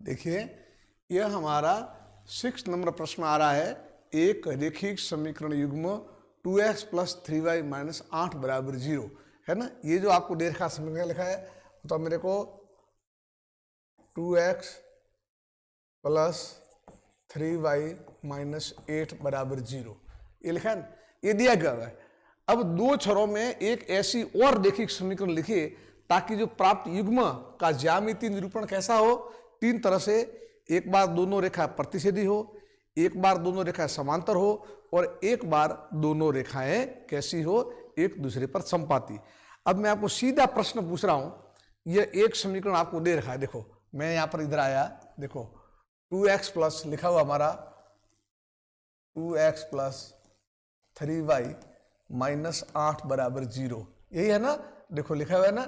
देखिए यह हमारा 6 नंबर प्रश्न आ रहा है। एक रेखिक समीकरण युग्म 2x + 3y - 8 = 0 है ना। ये जो आपको दे रखा समीकरण लिखा है तो मेरे को 2x + 3y - 8 = 0 ये लिखा है ना, ये दिया गया है। अब दो छरों में एक ऐसी और रेखिक समीकरण लिखिए ताकि जो प्राप्त युग्म का ज्यामितीय निरूपण कैसा हो, तीन तरह से। एक बार दोनों रेखा प्रतिच्छेदी हो, एक बार दोनों रेखाएं समांतर हो और एक बार दोनों रेखाएं कैसी हो, एक दूसरे पर समपाती। अब मैं आपको सीधा प्रश्न पूछ रहा हूं। यह एक समीकरण आपको दे रखा है। देखो मैं यहां पर इधर आया, देखो 2x प्लस लिखा हुआ हमारा 2x + 3y - 8 = 0 यही है ना। देखो लिखा हुआ है ना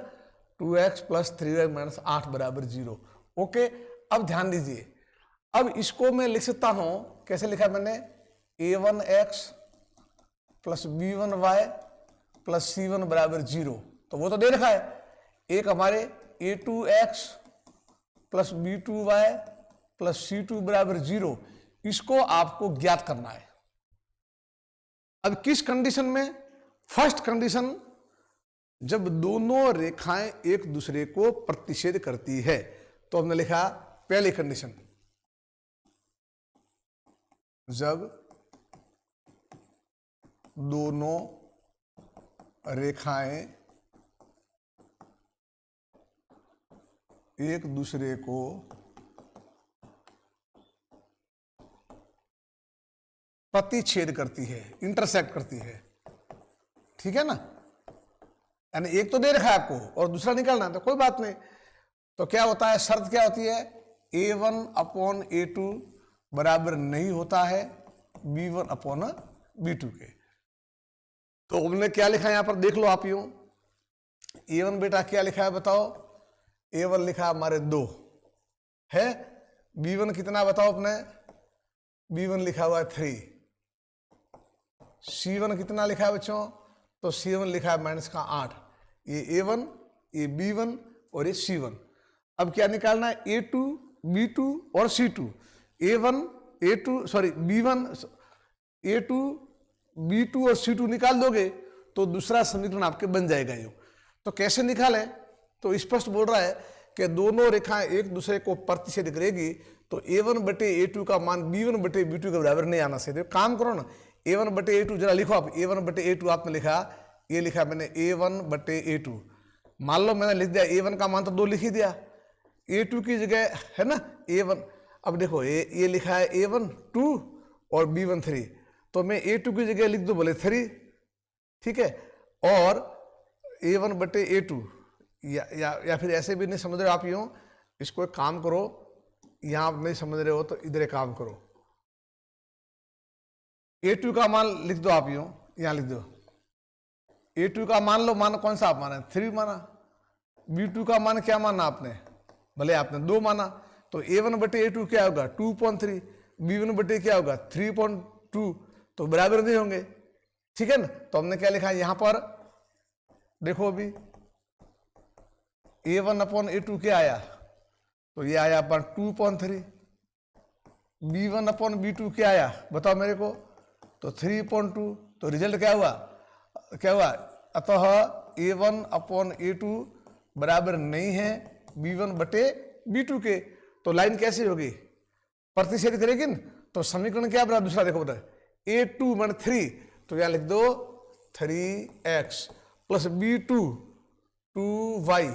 2x + 3y - 8 = 0। ओके, अब ध्यान दीजिए। अब इसको मैं लिख सकता हूं, कैसे लिखा है मैंने, a1x + b1y + c1 = 0। तो वो तो दे रखा है। एक हमारे a2x + b2y + c2 = 0, इसको आपको ज्ञात करना है। अब किस कंडीशन में? फर्स्ट कंडीशन, जब दोनों रेखाएं एक दूसरे को प्रतिच्छेद करती है। तो हमने लिखा पहली कंडीशन, जब दोनों रेखाएं एक दूसरे को प्रतिच्छेद करती है, इंटरसेक्ट करती है, ठीक है ना। यानी एक तो दे रखा है आपको और दूसरा निकालना है, तो कोई बात नहीं। तो क्या होता है, शर्त क्या होती है, a1/a2 बराबर नहीं होता है b1/b2 के। तो हमने क्या लिखा है यहां पर, देख लो आप यूं। a1 बेटा क्या लिखा है बताओ, a1 लिखा है हमारे 2 है। b1 कितना बताओ अपने, b1 लिखा हुआ है 3। c1 कितना लिखा है बच्चों, तो c1 लिखा है -8। ये a1, ये b1 और ये c1। अब क्या निकालना है, a2, b2 और c2। a1, a2 sorry b1, a2, b2 और c2 निकाल दोगे तो दूसरा समीकरण आपके बन जाएगा। यूं तो कैसे निकालें, तो स्पष्ट बोल रहा है कि दोनों रेखाएं एक दूसरे को प्रतिच्छेद करेगी, तो a1/a2 का मान b1/b2 के बराबर नहीं आना चाहिए। तो काम करो ना, a1/a2 जरा लिखो आप। a1/a2 आपने लिखा, ये लिखा मैंने a1/a2। मान लो मैंने लिख दिया a1 का मान तो 2 लिख ही दिया, a2 की जगह है ना a1। अब देखो ये लिखा है a1 2 और b1 3, तो मैं a2 की जगह लिख दूं बोले 3, ठीक है। और a1/a2 या फिर ऐसे भी नहीं समझ रहे हो आप यूं, इसको एक काम करो, यहां आप नहीं समझ रहे हो तो इधर एक काम करो, a2 का मान लिख दो आप यूं, यहां लिख दो a2 का मान लो, मान कौन सा आप माना, 3 माना। b2 का मान क्या माना आपने, भले आपने 2 माना। तो a1/a2 क्या होगा 2.3, b1/a क्या होगा 3.2, तो बराबर नहीं होंगे, ठीक है ना। तो हमने क्या लिखा यहां पर, देखो अभी a1/a2 क्या आया, तो ये आया अपन 2.3। b1/b2 क्या आया बताओ मेरे को, तो 3.2। तो रिजल्ट क्या हुआ, अतः a1/a2 बराबर नहीं है b1/b2 के। तो लाइन कैसी होगी, प्रतिच्छेद करेगी ना। तो समीकरण क्या बना दूसरा, देखो बता a2 = 3, तो यहां लिख दो 3x + b2 2y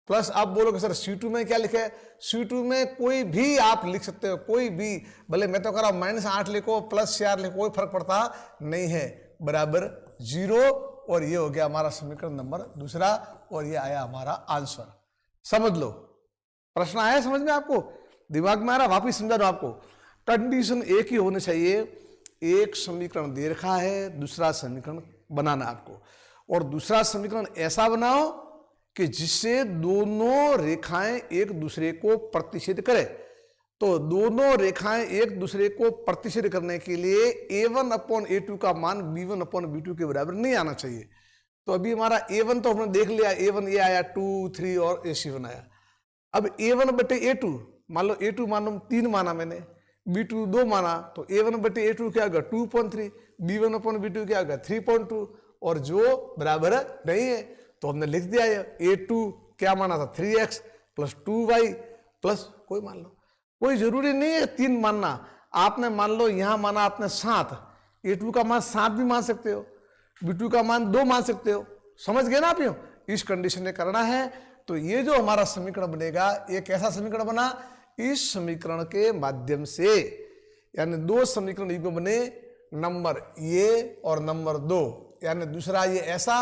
प्लस, आप बोलोगे सर c2 में क्या लिखा है, c2 में कोई भी आप लिख सकते हो, कोई भी, भले मैं तो कह रहा हूं -8 लिखो +4 लिखो, कोई फर्क पड़ता नहीं है, बराबर 0। और ये हो गया हमारा समीकरण नंबर दूसरा, और ये आया हमारा आंसर। समझ लो, प्रश्न आया समझ में आपको, दिमाग में आ रहा, वापिस समझा दो आपको। कंडीशन एक ही होनी चाहिए, एक समीकरण दे रखा है, दूसरा समीकरण बनाना आपको, और दूसरा समीकरण ऐसा बनाओ कि जिससे दोनों रेखाएं एक दूसरे को प्रतिच्छेद करें। तो दोनों रेखाएं एक दूसरे को प्रतिच्छेद करने के लिए a1/a2 का मान b1/b2 के बराबर नहीं आना चाहिए। तो अभी हमारा a1 तो हमने देख लिया, a1 ये आया 2, 3 और a7 आया। अब A1 बटे A2, मान लो A2 मान लो 3 माना मैंने, B2 2 माना, तो A1 बटे A2 क्या होगा 2.3, B1 अपॉन B2 क्या होगा 3.2, और जो बराबर नहीं है तो हमने लिख दिया है A2 क्या माना था 3x प्लस 2y प्लस कोई मान लो, कोई जरूरी नहीं है 3 मानना, आपने मान लो यहां माना आपने 7, A2 का मान 7 भी मान सकते हो, B2 का मान 2 मान सकते हो, समझ गए ना आप? यूं इस कंडीशन में करना है। तो ये जो हमारा समीकरण बनेगा, ये कैसा समीकरण बना? इस समीकरण के माध्यम से, यानी 2 समीकरण युग्म बने, नंबर ये और नंबर 2, यानी दूसरा ये ऐसा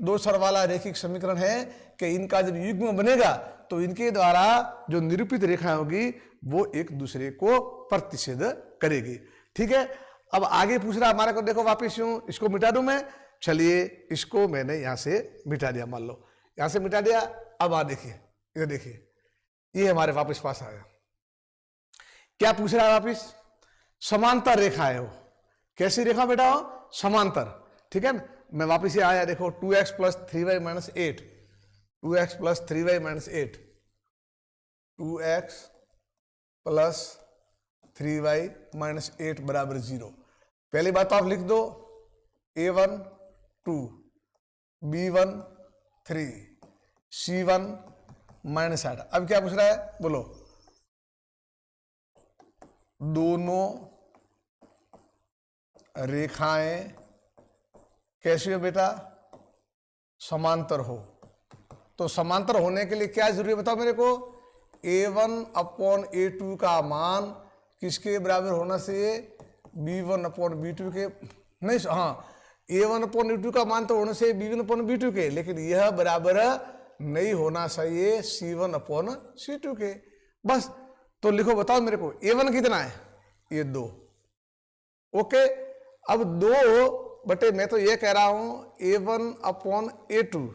2 चर वाला रैखिक समीकरण है कि इनका जब युग्म बनेगा तो इनके द्वारा जो निरूपित रेखाएं होगी वो एक दूसरे को प्रतिच्छेद करेगी। ठीक है, अब आगे पूछ रहा हमारे को, देखो वापिस यूं इसको मिटा दूं मैं, चलिए इसको मैंने यहां से मिटा दिया, मान लो यहां से मिटा दिया। अब देखिए, ये देखिए, ये हमारे वापस पास आया, क्या पूछ रहा है वापिस? समांतर रेखा है वो, कैसी रेखा बेटा हो? समांतर। ठीक है ना, मैं वापिस ये आया, देखो 2x plus 3y minus 8, 2x plus 3y minus 8, 2x plus 3y minus 8 बराबर 0। पहली बात तो आप लिख दो A1 2, B1 3, C1 माइनस 8। अब क्या पूछ रहा है बोलो? दोनों रेखाएं कैसी हो बेटा? समांतर हो। तो समांतर होने के लिए क्या जरूरी है बताओ मेरे को? A1 अपॉन A2 का मान किसके बराबर होना चाहिए? B1 अपॉन B2 के, नहीं हाँ, A1 अपॉन A2 का मान तो होना चाहिए B1 अपॉन B2 के, लेकिन यह बराबर नहीं होना चाहिए C1 अपॉन C2 के। बस, तो लिखो बताओ मेरे को A1 कितना है? ये 2। ओके, अब 2 बटे, मैं तो ये कह रहा हूं A1 अपॉन A2।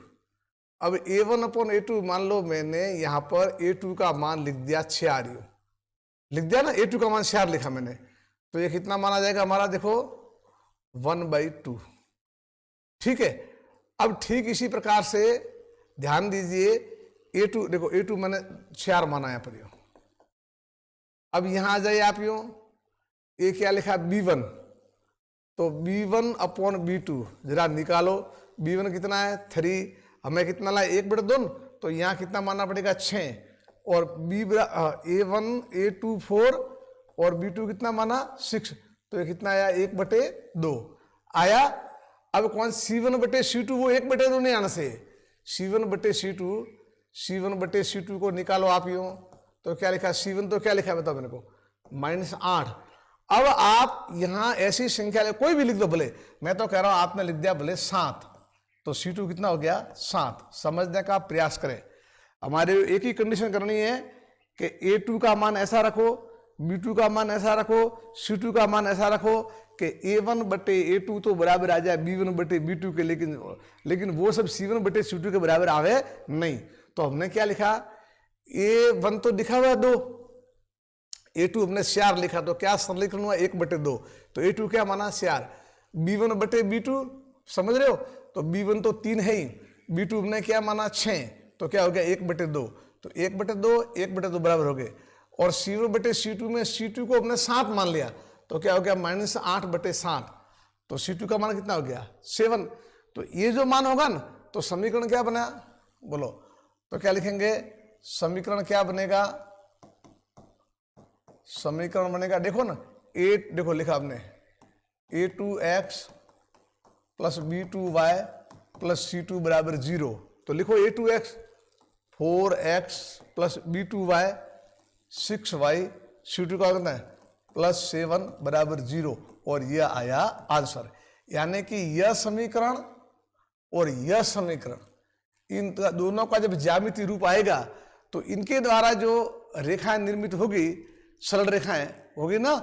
अब A1 अपॉन A2 मान लो मैंने यहां पर A2 का मान लिख दिया 6 लिख दिया ना, A2 का मान 6 लिखा मैंने, तो ये कितना माना जाएगा हमारा? देखो 1/2। ठीक है, अब ठीक इसी प्रकार से ध्यान दीजिए, A2 देखो, A2 मैंने 6 माना यहाँ पर। अब यहां आ जाइए आप, यूं ये क्या लिखा? B1, तो B1 अपॉन B2 जरा निकालो। B1 कितना है? 3, हमें कितना ला? 1/2, तो यहाँ कितना मानना पड़ेगा? 6, और A1 A2 4 और B2 कितना माना? 6, तो ये कितना आया? 1/2 आया। अब कौन? C1 बटे C2, वो 1/2 नहीं आना से, C1 बटे C2 को निकालो आप यूं, तो क्या लिखा? C1 तो क्या लिखा है बताओ मेरे को? -8। अब आप यहां ऐसी संख्या कोई भी लिख दो भले, मैं तो कह रहा हूं आपने लिख दिया भले 7, तो C2 कितना हो गया? 7। समझने का प्रयास करें, हमारे एक ही कंडीशन करनी है कि A2 का मान ऐसा रखो, B2 का मान ऐसा रखो, C2 का मान ऐसा रखो कि A1 बटे A2 तो बराबर आ जाए B1 बटे B2 के, लेकिन वो सब C1 बटे C2 के बराबर आवे नहीं। तो हमने क्या लिखा? A1 तो लिखा हुआ 2, A2 हमने 4 लिखा, तो क्या सरलीकरण हुआ? 1/2, तो A2 क्या माना? 4। B1 बटे B2, समझ रहे हो? तो B1 तो 3 है ही, B2 हमने क्या माना? 6, तो क्या हो गया? 1/2, तो 1/2 बराबर हो गए। और C1 बटे C2 में C2 को हमने 7 मान लिया, तो क्या हो गया? -8/7, तो C2 का मान कितना हो गया? 7। तो ये जो मान होगा ना, तो समीकरण क्या बना बोलो? तो क्या लिखेंगे? समीकरण क्या बनेगा? समीकरण बनेगा, देखो ना, 8 देखो लिखा आपने, A2x plus B2y plus C2 बराबर 0, तो लिखो A2x 4x plus B2y 6y, C2 का कितना है? +7 बराबर 0, और यह आया आंसर। यानी कि यह समीकरण और यह समीकरण, इन दोनों का जब ज्यामितीय रूप आएगा तो इनके द्वारा जो रेखाएं निर्मित होगी, सरल रेखाएं होगी ना,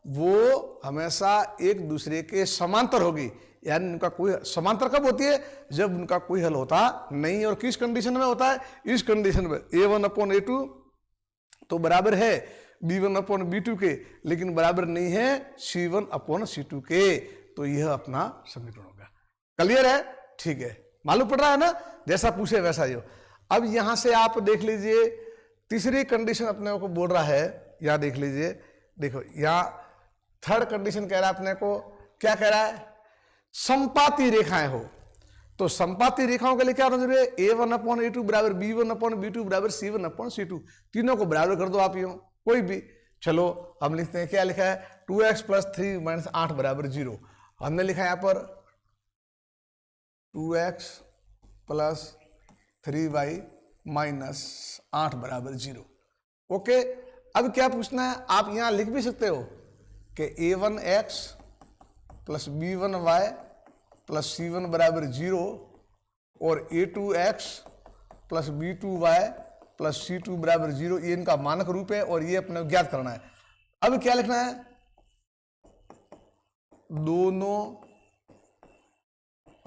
वो हमेशा एक दूसरे के समांतर होगी। यानी उनका कोई समांतर कब होती है? जब उनका कोई हल होता नहीं। और किस कंडीशन में होता है? इस कंडीशन में A1 अपॉन A2 तो बराबर है B1 अपॉन B2 के, लेकिन बराबर नहीं है C1 अपॉन C2 के। तो यह अपना समीकरण होगा। क्लियर है? ठीक है, मालूम पड़ रहा है ना? जैसा पूछे वैसा ही हो। अब यहां से आप देख लीजिए, तीसरी कंडीशन अपने को बोल रहा है, यहां देख लीजिए, देखो यहां थर्ड कंडीशन कह रहा है अपने को, क्या कह रहा है, संपाती रेखाएं हो। तो संपाती रेखाओं के लिए क्या होना जरूरी है, A1/A2 बराबर B1/B2 बराबर C1/C2, तीनों को बराबर कर दो आप यूं कोई भी। चलो हम लिखते हैं, क्या लिखा है, 2x + 3 - 8 बराबर 0। हमने लिखा है यहां पर 2x + 3y - 8 बराबर 0। ओके, अब क्या पूछना है, आप यहां लिख भी सकते हो कि A1x + B1y + C1 बराबर 0 और A2x + B2y + C2 बराबर 0, ये इनका मानक रूप है और ये अपने को ज्ञात करना है। अब क्या लिखना है, दोनों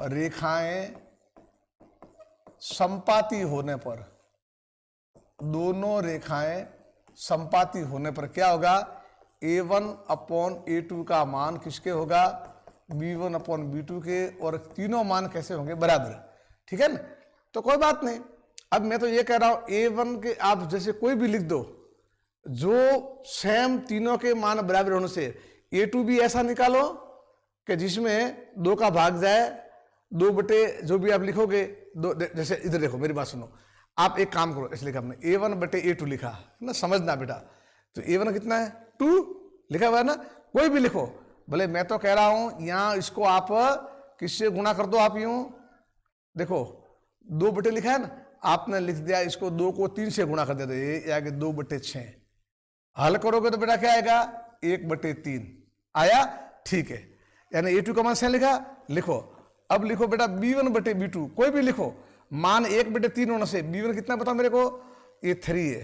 रेखाएं संपाती होने पर, दोनों रेखाएं संपाती होने पर क्या होगा, A1/A2 का मान किसके होगा, B1/B2 के, और तीनों मान कैसे होंगे, बराबर। ठीक है ना, तो कोई बात नहीं। अब मैं तो ये कह रहा हूं A1 के आप जैसे कोई भी लिख दो, जो सेम तीनों के मान बराबर होने से। A2 भी ऐसा निकालो कि जिसमें 2 का भाग जाए, 2 बटे जो भी आप लिखोगे, दो, जैसे इधर देखो मेरी बात सुनो, आप एक काम करो, इसलिए हमने A1/A2 लिखा है ना, समझना बेटा। तो A1 कितना है, 2 लिखा हुआ है ना, कोई भी लिखो, भले मैं तो कह रहा हूं यहां इसको आप किससे गुणा कर दो, आप यूं देखो 2 बटे लिखा है ना, आपने लिख दिया इसको 2 को 3 से गुणा कर दिया, तो ये आगे 2/6। हल करोगे तो बेटा क्या आएगा, 1/3 आया, ठीक है। यानी A2 का मान से लिखा, लिखो। अब लिखो बेटा B1/B2, कोई भी लिखो, मान 1/3 होने से B1 कितना बताओ मेरे को, ये 3 है।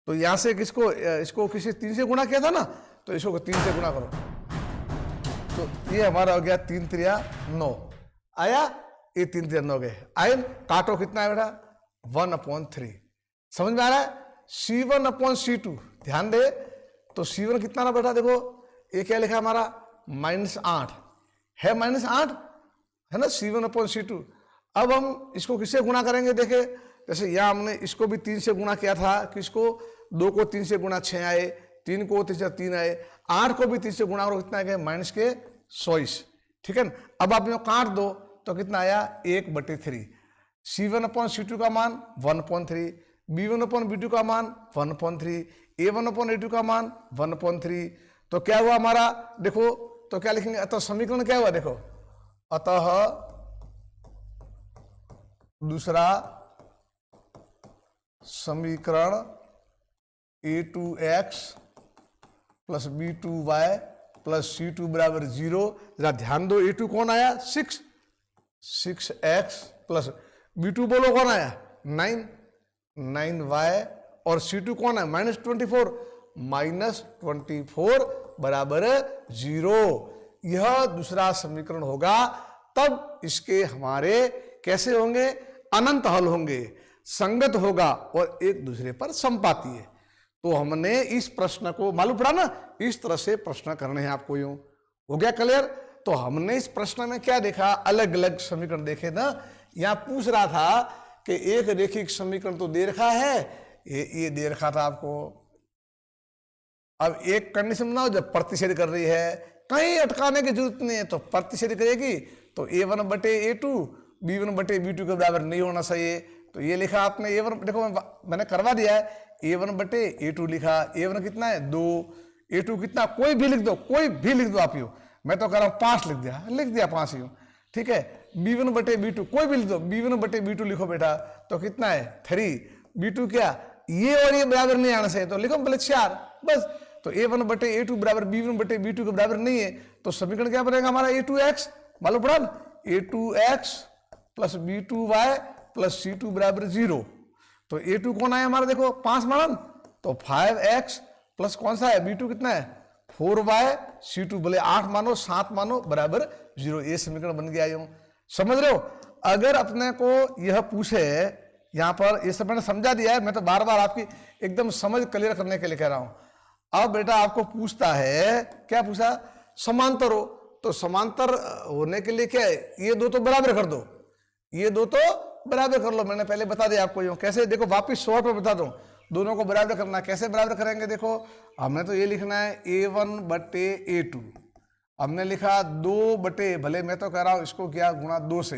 तो यहां से किसको, इसको किसी 3 से गुणा किया था ना, तो इसको 3 से गुणा करो, तो ये हमारा हो गया 3 × 3 = 9 आया, ये 3 × 3 = 9 गए। आए काटो, कितना है बेटा, 1/3। समझ में आ रहा है, C1/C2 ध्यान दे, तो C1 कितना ना बेटा, देखो ये क्या लिखा हमारा, -8 है, -8 है ना, C1/C2। अब हम इसको किससे गुणा करेंगे, देखे जैसे यहाँ हमने इसको भी 3 से गुणा किया था, किसको, 2 को 3 से गुणा 6 आए, 3 को 3 से 3 आए, 8 को भी 3 से गुणा करो, कितना आ गया, -24। ठीक है ना, अब आप यहाँ काट दो तो कितना आया, 1/3। C1/C2 का मान 1/3, B1/B2 का मान 1/3, A1/A2 का मान 1/3। तो क्या हुआ हमारा, देखो तो क्या लिखेंगे, अतः समीकरण क्या हुआ, देखो, अतः दूसरा समीकरण A2x + B2y + C2 बराबर 0। जरा ध्यान दो, A2 कौन आया, 6x + B2 बोलो कौन आया, 9y, और C2 कौन है, -24, -24 बराबर 0। यह दूसरा समीकरण होगा, तब इसके हमारे कैसे होंगे, अनंत हल होंगे, संगत होगा और एक दूसरे पर संपाती है। तो हमने इस प्रश्न को मालूम पड़ा ना, इस तरह से प्रश्न करने हैं आपको, यूं हो गया क्लियर। तो हमने इस प्रश्न में क्या देखा, अलग अलग समीकरण देखे ना। यहां पूछ रहा था कि एक रेखिक समीकरण तो दे रखा है, ये दे रखा था आपको। अब एक कंडीशन बनाओ जब प्रतिच्छेद कर रही है, कहीं अटकाने की जरूरत नहीं है, तो प्रतिच्छेद करेगी तो A1/A2 B1/B2 के बराबर नहीं होना चाहिए। तो ये लिखा आपने A1, देखो मैंने करवा दिया है, A1/A2 लिखा, A1 कितना है 2, A2 कितना, कोई भी लिख दो, कोई भी लिख दो आप यूं, मैं तो कह रहा हूं 5 लिख दिया 5 यूं, ठीक है। B1/B2 कोई भी लिख दो, B1/B2 लिखो बेटा, तो कितना है 3, B2 क्या, ये और ये बराबर नहीं आना चाहिए, तो लिखो पहले 4 बस। तो A1/A2 बराबर B1/B2 के बराबर नहीं है, तो समीकरण क्या बनेगा हमारा, A2x, मालूम पड़ा ना, A2x + B2y + C2 बराबर 0। तो A2 कौन आया हमारा, देखो 5 मानन, तो 5x प्लस कौन सा है, B2 कितना है 4y, C2 भले 8 मानो 7 मानो बराबर 0। ये समीकरण बन गया, यूं समझ रहे हो। अगर अपने को यह पूछे, यहां पर ये सब मैंने समझा दिया है, मैं तो बार बार आपकी एकदम समझ क्लियर करने के लिए कह रहा हूं। अब बेटा आपको पूछता है, क्या पूछा, समांतर हो, तो समांतर होने के लिए क्या है, ये दो तो बराबर कर दो, ये दो तो बराबर कर लो। मैंने पहले बता दिया आपको, यूं कैसे, देखो वापिस शॉर्ट में बता दूं, दोनों को बराबर करना है। कैसे बराबर करेंगे? देखो हमने तो ये लिखना है A1 बटे A2। हमने लिखा 2 बटे, भले मैं तो कह रहा हूँ इसको क्या गुणा 2 से,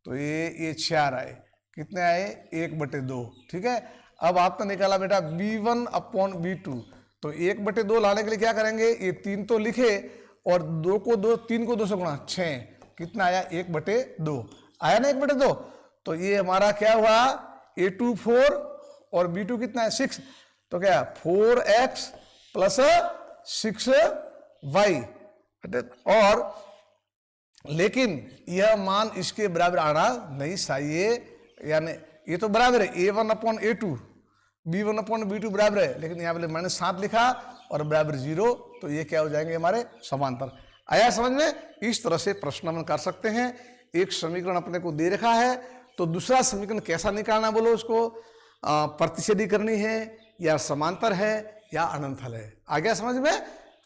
तो ये 4 आए। कितने आए? 1 बटे 2। ठीक है। अब आपने निकाला बेटा B1 अपॉन B2, तो 1 बटे 2 लाने के लिए क्या करेंगे? ये 3 तो लिखे और 2 को 2, 3 को 2 से गुणा 6। कितना आया? 1 बटे 2 आया ना, 1 बटे 2। तो ये हमारा क्या हुआ? A2 4 और B2 कितना है? 6। तो क्या 4x प्लस 6y। और लेकिन यह मान इसके बराबर आना नहीं चाहिए, यानी ये तो बराबर है A1 upon A2, B1 upon B2 बराबर है, लेकिन यहाँ पे मैंने 7 लिखा और बराबर 0, तो ये क्या हो जाएंगे? हमारे समांतर। आया समझ में? इस तरह से प्रश्न हम कर सकते हैं। एक समीकरण अपने को दे रखा है, तो दूसरा समीकरण कैसा निकालना, बोलो उसको प्रतिच्छेदी करनी है या समांतर है या अनंतफल है। आ गया समझ में?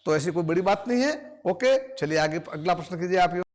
तो ऐसी कोई बड़ी बात नहीं है। ओके, चलिए आगे अगला प्रश्न कीजिए आप।